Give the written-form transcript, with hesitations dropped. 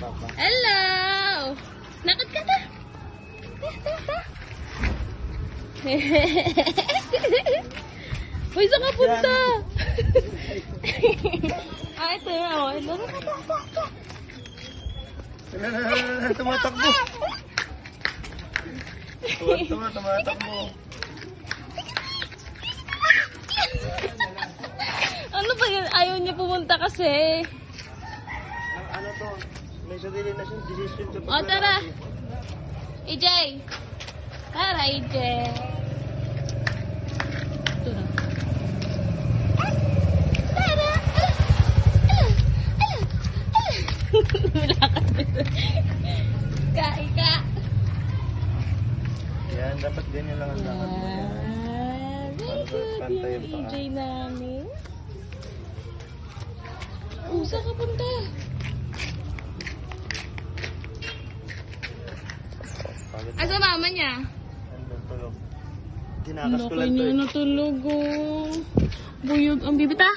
Papa. Hello! Lakad ka ta! Uy, saan ka punta? Ito yun. Oh. Tumatakbo. Tumatakbo. Ano ba yun? Ayaw niya pumunta kasi. Ano to? May sarili na siyang decision sa O, tara. EJ. Tara, EJ. Ito na. Tara. Malakad. Ika. Yan, dapat ganyan lang ang lakad mo. Very good Pantay yung yung paa. EJ namin. Saan ka punta? Asa mama niya? Andun tulog. Tinakas ko Laki lang to niya eh. natulog oh. Buyog ang bibita.